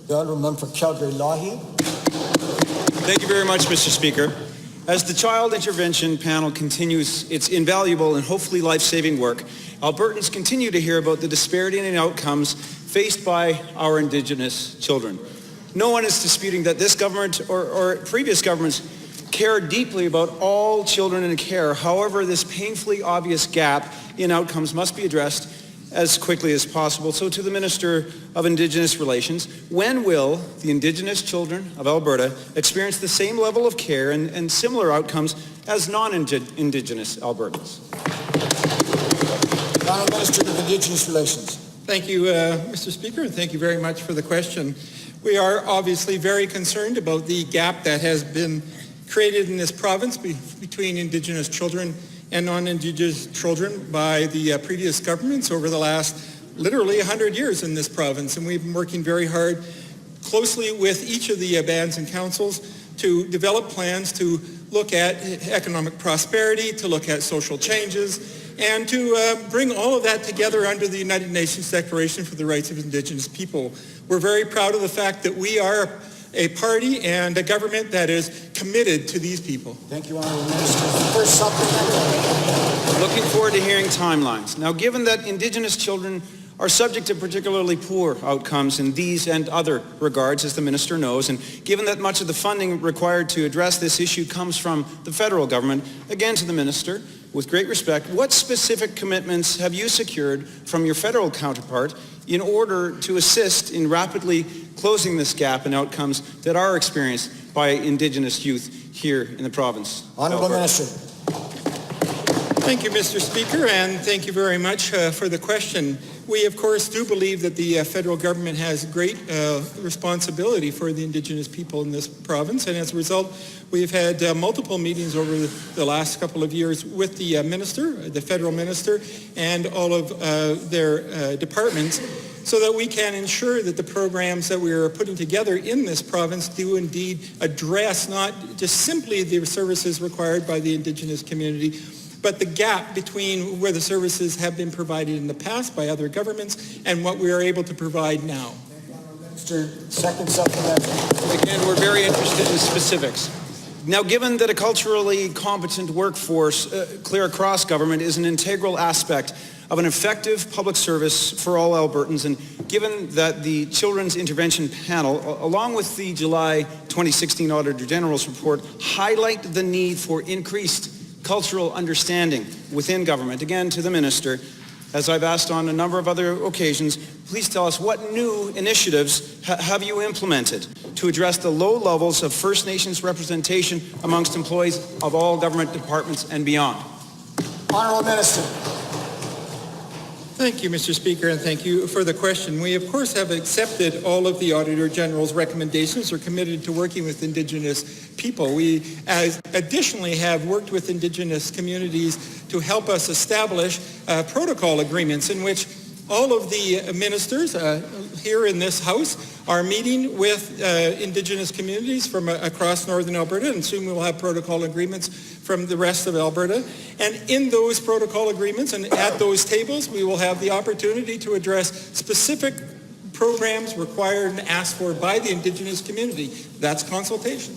The Honourable Member for Calgary-Lahi. Thank you very much, Mr. Speaker. As the Child Intervention Panel continues its invaluable and hopefully life-saving work, Albertans continue to hear about the disparity in outcomes faced by our Indigenous children. No one is disputing that this government or previous governments care deeply about all children in care. However, this painfully obvious gap in outcomes must be addressed as quickly as possible. So to the Minister of Indigenous Relations, when will the Indigenous children of Alberta experience the same level of care and similar outcomes as non-Indigenous Albertans? The Honourable Minister of Indigenous Relations. Thank you, Mr. Speaker, and thank you very much for the question. We are obviously very concerned about the gap that has been created in this province between Indigenous children and non-Indigenous children by the previous governments over the last literally 100 years in this province. And we've been working very hard closely with each of the bands and councils to develop plans to look at economic prosperity, to look at social changes, and to bring all of that together under the United Nations Declaration for the Rights of Indigenous People. We're very proud of the fact that we are a party and a government that is committed to these people. Thank you, Honourable Minister. First supplementary. Looking forward to hearing timelines. Now, given that Indigenous children are subject to particularly poor outcomes in these and other regards, as the Minister knows, and given that much of the funding required to address this issue comes from the federal government, again to the Minister, with great respect, what specific commitments have you secured from your federal counterpart in order to assist in rapidly closing this gap in outcomes that are experienced by Indigenous youth here in the province? Honourable Minister. Thank you, Mr. Speaker, and thank you very much for the question. We, of course, do believe that the federal government has great responsibility for the Indigenous people in this province, and as a result, we've had multiple meetings over the last couple of years with the minister, the federal minister, and all of their departments, so that we can ensure that the programs that we are putting together in this province do indeed address not just simply the services required by the Indigenous community, but the gap between where the services have been provided in the past by other governments and what we are able to provide now. Minister, second supplementary. Again, we're very interested in specifics. Now, given that a culturally competent workforce clear across government is an integral aspect of an effective public service for all Albertans, and given that the Children's Intervention Panel, along with the July 2016 Auditor General's report, highlight the need for increased cultural understanding within government, again to the Minister, as I've asked on a number of other occasions, please tell us what new initiatives have you implemented to address the low levels of First Nations representation amongst employees of all government departments and beyond? Honourable Minister. Thank you, Mr. Speaker, and thank you for the question. We, of course, have accepted all of the Auditor General's recommendations. We're committed to working with Indigenous people. We additionally have worked with Indigenous communities to help us establish protocol agreements in which all of the ministers here in this House are meeting with Indigenous communities from across Northern Alberta, and soon we will have protocol agreements from the rest of Alberta. And in those protocol agreements and at those tables, we will have the opportunity to address specific programs required and asked for by the Indigenous community. That's consultation.